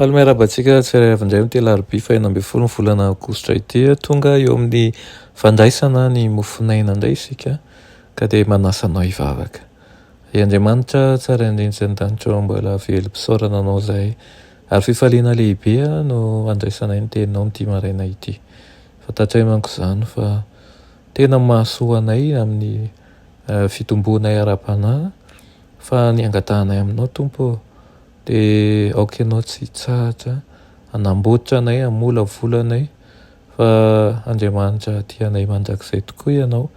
Alomerabantsika tsirairay avy-indray amin'ny telo alarobia faha 11 volana aogositra ity tonga eo amin'ny fandraisana ny mofonaina indray isika ka dia manasanao hivavaka. Andriamanitra tsara indrindra ny danitra mbola velo mpisaorana anao izay ary fifaliana lehibe no andraisanay ny teninao n'ity maraina ity. Fantatray manko izany fa tena mahasoa anay amin'ny fitomboanay ara-panahy fa ny angatahanay aminao Tompo dia aoka ianao tsy hitsahatra hanamboatra anay, hamola volanay fa Andriamanitra tianay mandrakizay tokoa ianao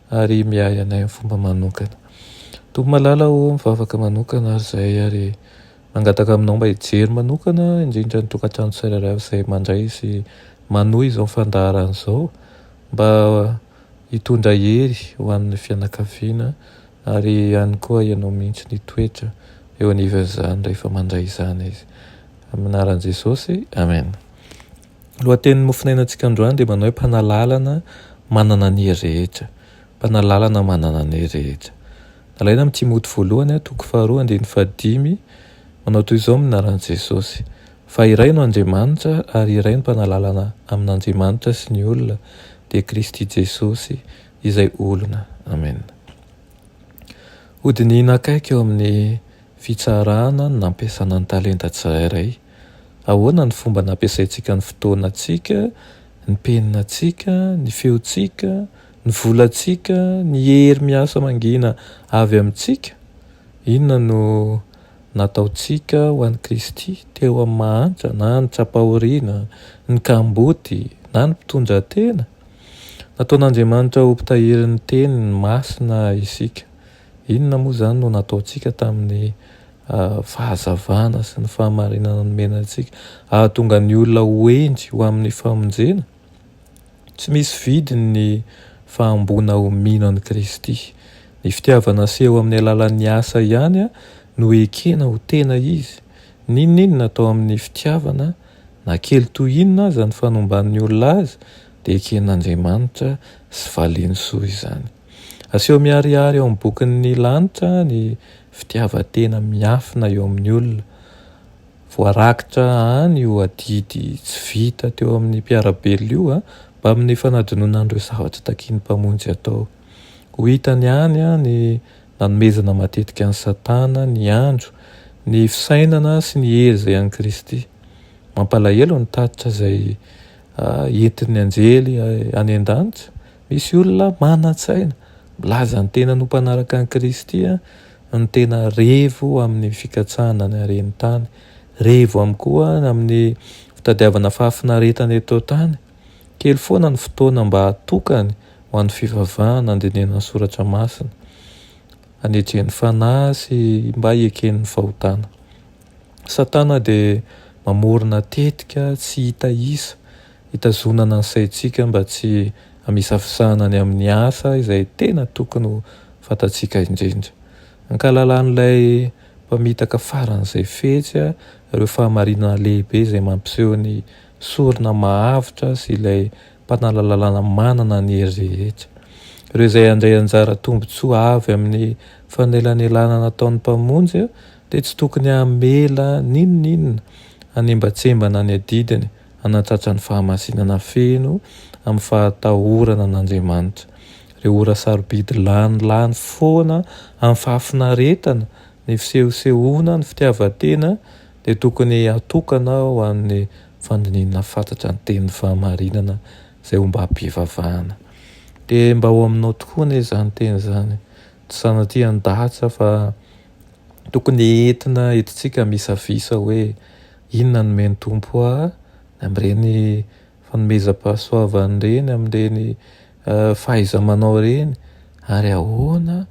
ary miay anay amin'ny fomba manokana. Tompo malala ho mivavaka manokana ary izay ary mangataka aminao mba hijery manokana indrindra ny tokantrano tsirairay izay mandray sy manohy izao fandaharana izao mba hitondra hery ho an'ny fianakaviana ary ihany koa ianao mihitsy ny toetra eo anivazany rehefa mandray izany izy. Amin'ny anaran'i Jesosy, amen. Lohatenin'ny mofinainantsika androany dia manao hoe mpanalalana manana ny rehetra. Mpanalalana manana ny rehetra. Nalaina amin'ny Timoty voalohany toko 2:5 manao toy izao amin'ny anaran'i Jesosy. Fa iray no Andriamanitra ary iray no mpanalalana amin'Andriamanitra sy ny olona dia Kristy Jesosy izay olona. Amen. Hodinina akaiky eo amin'ny fitsarana ny nampiasana ny talenta tsirairay. Ahoana ny fomba nampiasaintsika ny fotoanantsika, ny peninantsika, ny feontsika, ny volantsika, ny hery miasa mangina avy amintsika. Inona no nataontsika ho an'i Kristy teo amin'ny mahantra na ny tsapahoriana, ny kamboty na ny mpitondran-tena. Nataon'Andriamanitra ho mpitahiry ny teniny masina isika. Inona moa izany no nataontsika tamin'ny fahazavana sy ny fahamarinana nomenantsika ahatonga ny olona hoendy ho amin'ny famonjena. Tsy misy vidiny ny fahambona ho mino an'i Kristy. Ny fitiavana seho amin'ny alalan'ny asa ihany no ekena ho tena izy. Ninona natao amin'ny fitiavana na kely toy inona aza ny fanomban'ny olona azy dia eken'Andriamanitra sy valiany soa izany. Aseho miharihary eo amin'ny bokin'ny lanitra ny fitiavan-tena miafina eo amin'ny olona. Voarakitra any ho adidy tsy vita teo amin'ny mpiarabelona io mba amin'ny fanadinoana an'ireo zavatra takiany mpamonjy atao. Ho hitany any ny nanomezana matetika ny Satana, ny andro, ny fisainana sy ny hery izay an'i Kristy. Mampalahelo ny tatitra izay entin'ny anjely any an-danitra. Misy olona manan-tsaina milaza ny tena no mpanaraka an'i Kristy ny tena revo amin'ny fikatsahana ny hareni-tany, revo amin'ny koa amin'ny fitadiavana fahafinaretana eto tany. Kely foana ny fotoana mba hatokany ho an'ny fivavahana andinihana ny soratra masina, hanetreny fanahy sy mba hieken'ny fahotana. Satana dia mamorona tetika tsy hita isa, hitazonana ny saintsika mba tsy hamisafisahana any amin'ny asa izay tena tokony ho fantatsika indrindra. Ankalalan'ilay mpamitaka faran'izay fetsy ireo fahamarinana lehibe izay mampiseho ny sorona mahavitra sy ilay mpanalalalana manana ny hery rehetra. Ireo izay andray anjara tombotsoa avy amin'ny fanelanelana nataon'ny mpamonjy dia tsy tokony hamela ninonninona hanembatsembana ny adidiny hanatratra ny fahamasinana feno amin'ny fahatahorana an'Andriamanitra. Ireo ora sarobidy lany foana amin'ny fahafinaretana, ny fisehosehoana, ny fitiavan-tena dia tokony hatokana ho an'ny fandiniana fantatra ny tenin'ny fahamarinana izay ho mba hampivavahana. Dia mba ho aminao tokoa anie izany teny izany. Tsy sanatria an-datsa fa tokony entina entintsika misavisa hoe inona nomeny Tompo amin'ireny fanomezam-pahasoavana ireny, amin'ireny fahaiza-manao ireny ary ahoana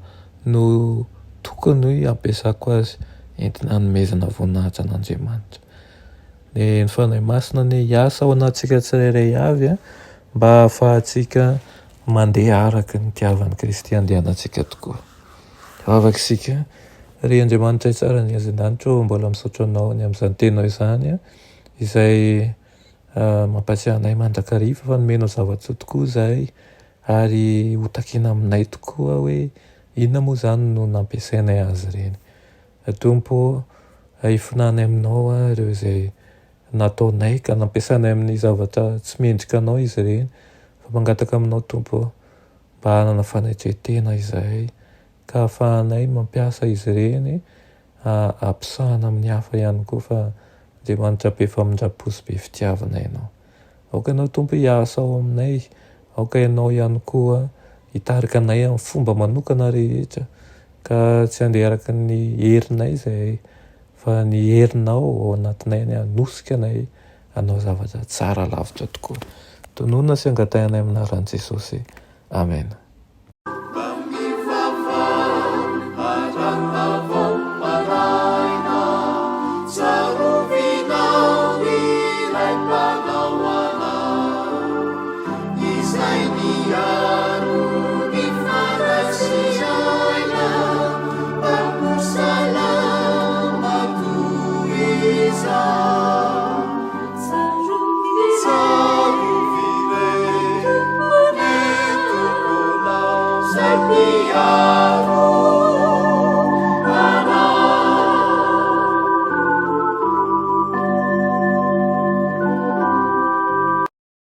no tokony ampiasako azy entina hanomezana voninahitra an'Andriamanitra. Ny fanahy masina ny hiasa ao anatsika tsirairay avy mba ahafahantsika mandeha araka ny tiavan'i Kristy andehanantsika tokoa. Afaka isika ry Andriamanitra tsara ny azy an-danitra mbola misaotra anao ny amin'izany tenao izany izay mampatsiahy anay mandrakariva fa nomena zavatsoa tokoa zahay ary ho takena aminay tokoa hoe inona moa zany no nampiasainay azy ireny. Tompo, ifinany aminao ireo izay nataonay ka nampiasanay amin'ny zavatra tsy mendrika anao izy ireny, fa mangataka aminao Tompo mba hanana fanaitretena izahay ka ahafahanay mampiasa izy ireny ampisahana amin'ny hafa ihany koa fa Andriamanitra be famindrapo sy be fitiavana ianao. Aoka ianao Tompo hiasa ao aminay, aoka ianao ihany koa hitarika anay amin'ny fomba manokana rehetra ka tsy handeha araka ny herinay izay fa ny herinao ao anatinay ny hanosika anay hanao zavatra tsara lavitra tokoa. Tonoina sy angatahinay amin'ny anaran'i Jesosy. Amen.